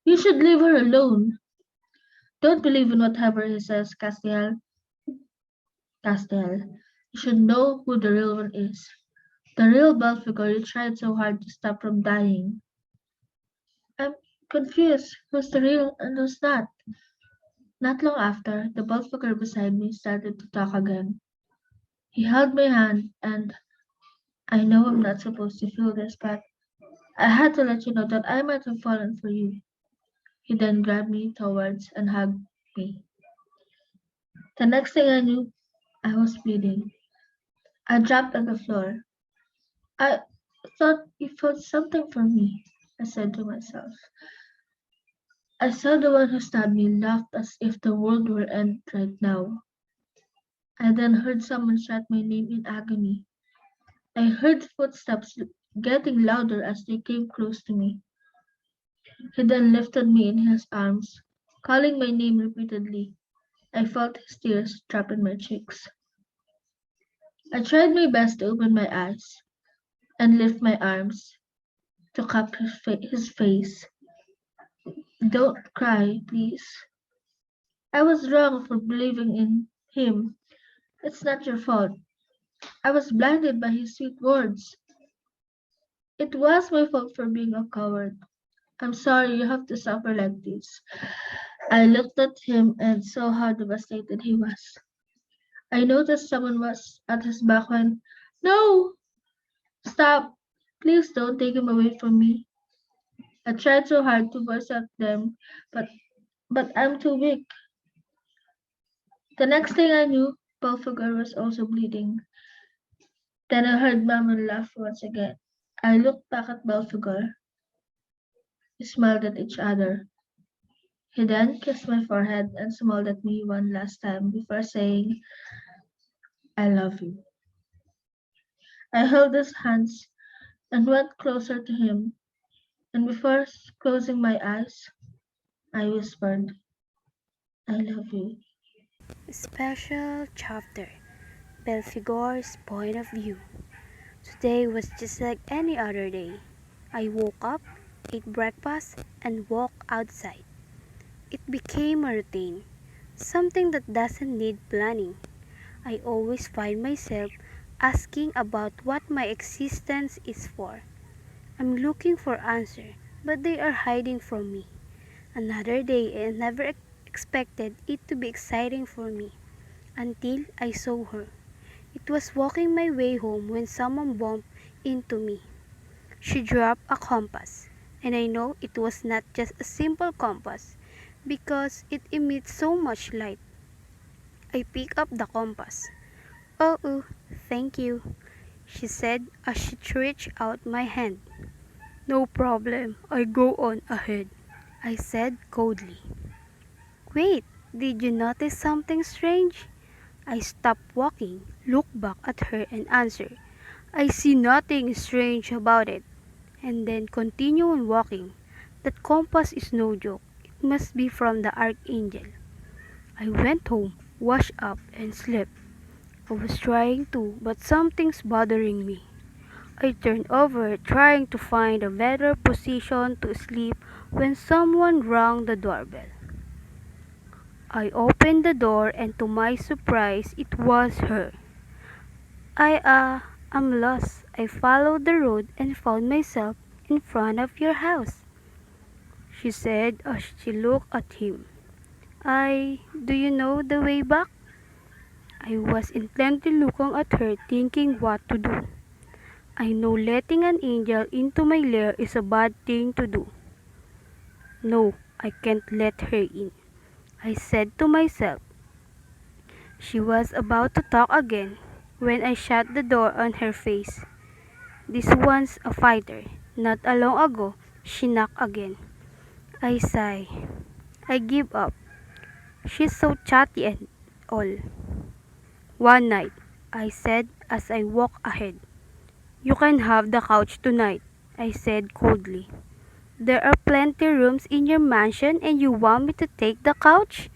You should leave her alone. Don't believe in whatever he says, Castiel. Castiel. You should know who the real one is. The real Belphegor you tried so hard to stop from dying. I'm confused. Who's the real and who's not? Not long after, the Belphegor beside me started to talk again. He held my hand, and I know I'm not supposed to feel this, but I had to let you know that I might have fallen for you. He then grabbed me towards and hugged me. The next thing I knew, I was bleeding. I dropped on the floor. I thought you felt something for me, I said to myself. I saw the one who stabbed me laughed as if the world were end right now. I then heard someone shout my name in agony. I heard footsteps getting louder as they came close to me. He then lifted me in his arms, calling my name repeatedly. I felt his tears drop in my cheeks. I tried my best to open my eyes and lift my arms to cup his face. Don't cry, please. I was wrong for believing in him. It's not your fault. I was blinded by his sweet words. It was my fault for being a coward. I'm sorry you have to suffer like this. I looked at him and saw how devastated he was. I noticed someone was at his back when, no, stop. Please don't take him away from me. I tried so hard to voice out them, but I'm too weak. The next thing I knew, Belphegor was also bleeding. Then I heard Mammon laugh once again. I looked back at Belphegor. We smiled at each other. He then kissed my forehead and smiled at me one last time before saying, I love you. I held his hands and went closer to him, and before closing my eyes, I whispered, I love you. Special chapter, Belfigor's point of view. Today was just like any other day. I woke up, ate breakfast, and walked outside. It became a routine, something that doesn't need planning. I always find myself asking about what my existence is for. I'm looking for answers, but they are hiding from me. Another day I never expected it to be exciting for me until I saw her. It was walking my way home when someone bumped into me. She dropped a compass, and I know it was not just a simple compass because it emits so much light. I picked up the compass. Oh, thank you, she said as she stretched out my hand. No problem, I go on ahead, I said coldly. Wait, did you notice something strange? I stopped walking, looked back at her and answered, I see nothing strange about it, and then continue on walking. That compass is no joke. It must be from the Archangel. I went home, washed up, and slept. I was trying to, but something's bothering me. I turned over, trying to find a better position to sleep when someone rang the doorbell. I opened the door, and to my surprise, it was her. I'm lost. I followed the road and found myself in front of your house, she said as she looked at him. Do you know the way back? I was intently looking at her, thinking what to do. I know letting an angel into my lair is a bad thing to do. No, I can't let her in, I said to myself. She was about to talk again when I shut the door on her face. This one's a fighter. Not long ago, she knocked again. I sigh. I give up. She's so chatty and all. One night, I said as I walked ahead. You can have the couch tonight, I said coldly. There are plenty rooms in your mansion and you want me to take the couch?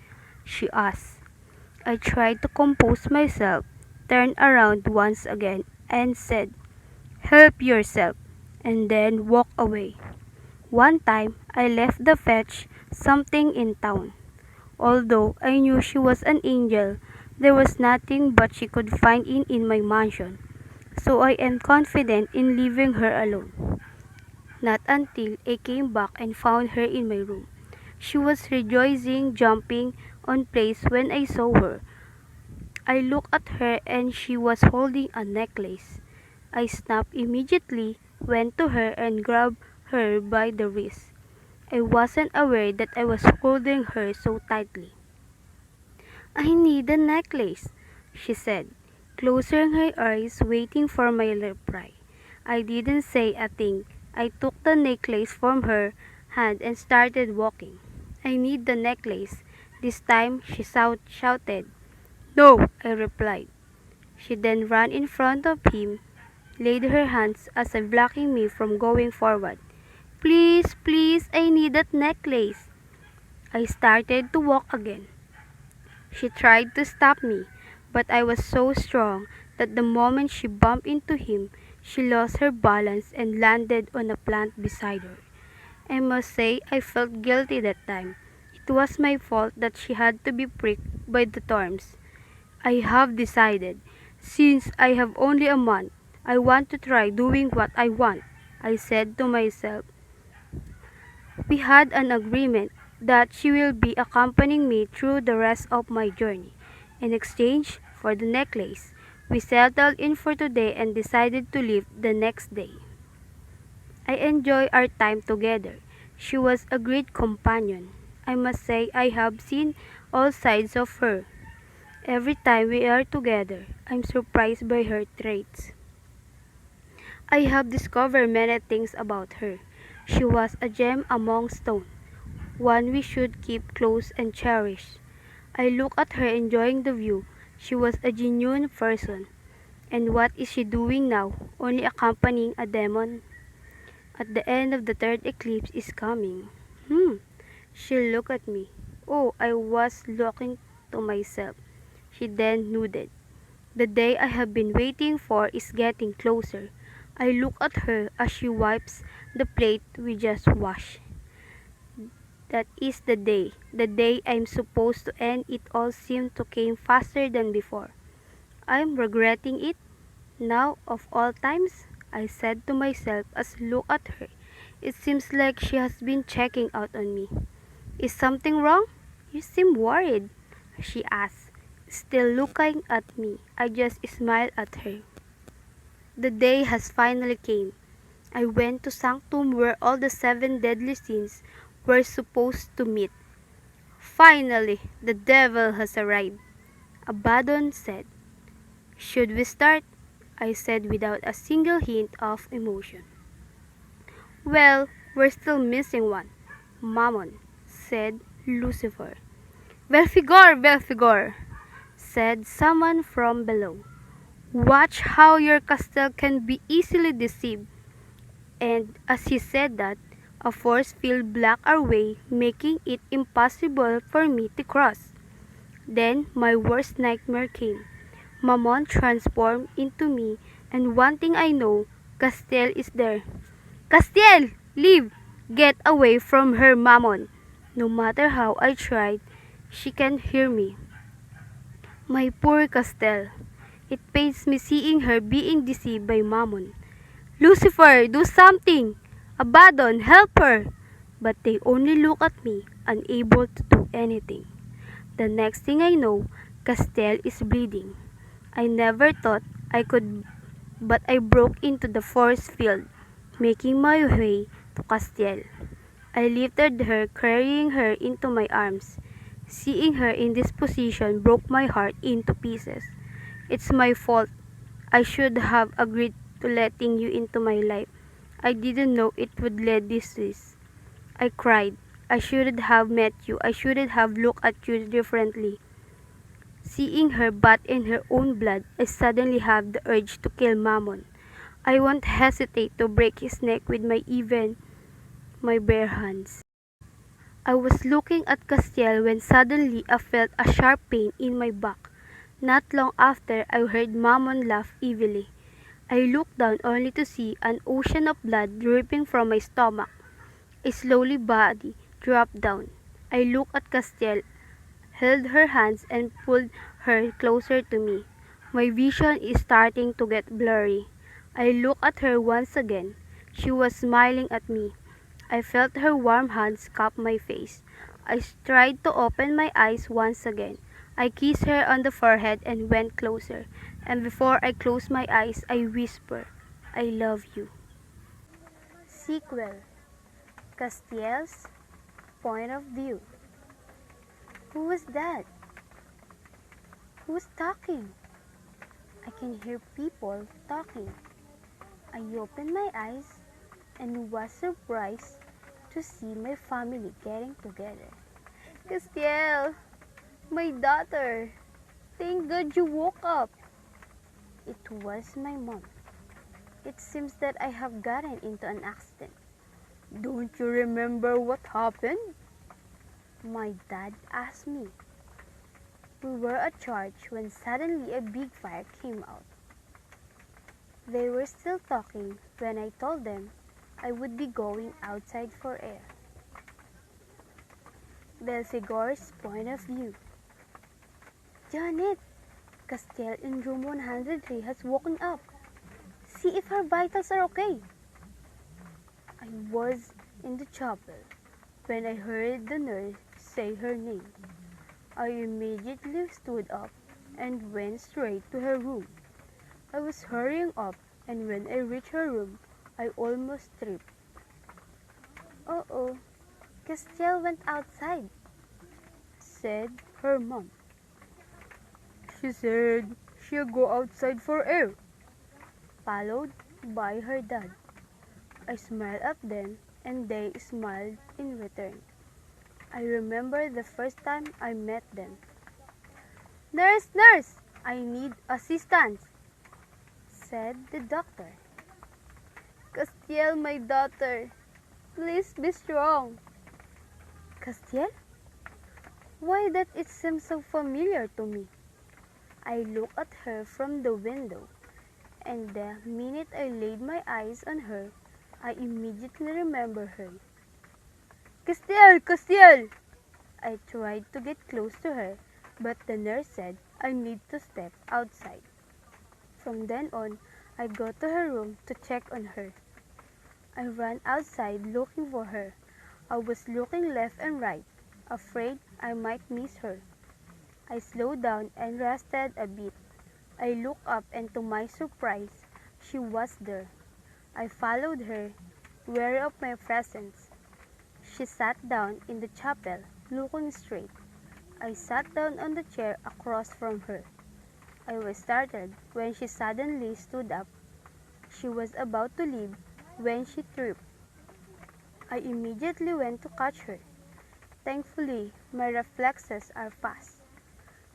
She asked. I tried to compose myself, turned around once again, and said, help yourself, and then walked away. One time, I left to fetch something in town. Although I knew she was an angel, there was nothing but she could find in my mansion, so I am confident in leaving her alone. Not until I came back and found her in my room. She was rejoicing, jumping on place when I saw her. I looked at her and she was holding a necklace. I snapped immediately, went to her and grabbed her by the wrist. I wasn't aware that I was holding her so tightly. I need a necklace, she said, closing her eyes, waiting for my reply. I didn't say a thing. I took the necklace from her hand and started walking. I need the necklace. This time she shouted. No, I replied. She then ran in front of him, laid her hands as if blocking me from going forward. Please, please, I need that necklace. I started to walk again. She tried to stop me, but I was so strong that the moment she bumped into him, she lost her balance and landed on a plant beside her. I must say I felt guilty that time. It was my fault that she had to be pricked by the thorns. I have decided, since I have only a month, I want to try doing what I want, I said to myself. We had an agreement that she will be accompanying me through the rest of my journey. In exchange for the necklace, we settled in for today and decided to leave the next day. I enjoyed our time together. She was a great companion. I must say I have seen all sides of her. Every time we are together, I'm surprised by her traits. I have discovered many things about her. She was a gem among stones, one we should keep close and cherish. I looked at her enjoying the view. She was a genuine person. And what is she doing now? Only accompanying a demon? At the end of the third eclipse is coming. She looked at me. Oh, I was looking to myself. She then nodded. The day I have been waiting for is getting closer. I look at her as she wipes the plate we just washed. That is the day I'm supposed to end. It all seemed to came faster than before. I'm regretting it now of all times, I said to myself as I looked at her. It seems like she has been checking out on me. Is something wrong? You seem worried, she asked. Still looking at me, I just smiled at her. The day has finally came. I went to Sanctum where all the 7 deadly sins were supposed to meet. Finally, the devil has arrived. Abaddon said. Should we start? I said without a single hint of emotion. Well, we're still missing one. Mammon, said Lucifer. Belphegor, Belphegor, said someone from below. Watch how your castle can be easily deceived. And as he said that, a force field blocked our way, making it impossible for me to cross. Then my worst nightmare came. Mammon transformed into me, and one thing I know, Castiel is there. Castiel! Leave! Get away from her, Mammon! No matter how I tried, she can't hear me. My poor Castiel. It pains me seeing her being deceived by Mammon. Lucifer, do something! Abaddon, help her! But they only look at me, unable to do anything. The next thing I know, Castiel is bleeding. I never thought I could, but I broke into the force field, making my way to Castiel. I lifted her, carrying her into my arms. Seeing her in this position broke my heart into pieces. It's my fault. I should have agreed to letting you into my life. I didn't know it would lead this. I cried. I shouldn't have met you. I shouldn't have looked at you differently. Seeing her bat in her own blood, I suddenly have the urge to kill Mammon. I won't hesitate to break his neck with my bare hands. I was looking at Castiel when suddenly I felt a sharp pain in my back. Not long after, I heard Mammon laugh evilly. I looked down only to see an ocean of blood dripping from my stomach. A slowly body dropped down. I looked at Castiel, held her hands and pulled her closer to me. My vision is starting to get blurry. I looked at her once again. She was smiling at me. I felt her warm hands cup my face. I tried to open my eyes once again. I kissed her on the forehead and went closer. And before I closed my eyes, I whispered, I love you. Sequel. Castiel's point of view. Who was that? Who was talking? I can hear people talking. I opened my eyes and was surprised to see my family getting together. Castiel, my daughter, thank God you woke up. It was my mom. It seems that I have gotten into an accident. Don't you remember what happened? My dad asked me. We were at church when suddenly a big fire came out. They were still talking when I told them I would be going outside for air. Belphegor's point of view. Janet, Castiel in room 103 has woken up. See if her vitals are okay. I was in the chapel when I heard the nurse say her name. I immediately stood up and went straight to her room. I was hurrying up, and when I reached her room, I almost tripped. Uh-oh, Castiel went outside, said her mom. She said she'll go outside for air, followed by her dad. I smiled at them, and they smiled in return. I remember the first time I met them. Nurse, nurse, I need assistance, said the doctor. Castiel, my daughter, please be strong. Castiel? Why that it seems so familiar to me? I looked at her from the window, and the minute I laid my eyes on her, I immediately remember her. Castiel! Castiel! I tried to get close to her, but the nurse said I need to step outside. From then on, I go to her room to check on her. I ran outside looking for her. I was looking left and right, afraid I might miss her. I slowed down and rested a bit. I looked up and to my surprise, she was there. I followed her, wary of my presence. She sat down in the chapel, looking straight. I sat down on the chair across from her. I was startled when she suddenly stood up. She was about to leave when she tripped. I immediately went to catch her. Thankfully, my reflexes are fast.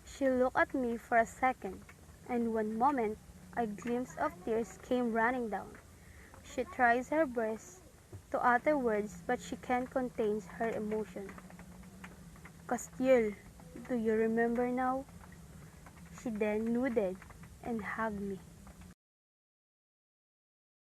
She looked at me for a second, and one moment, a glimpse of tears came running down. She tries her best to utter words, but she can't contain her emotion. Castiel, do you remember now? She then nodded and hugged me.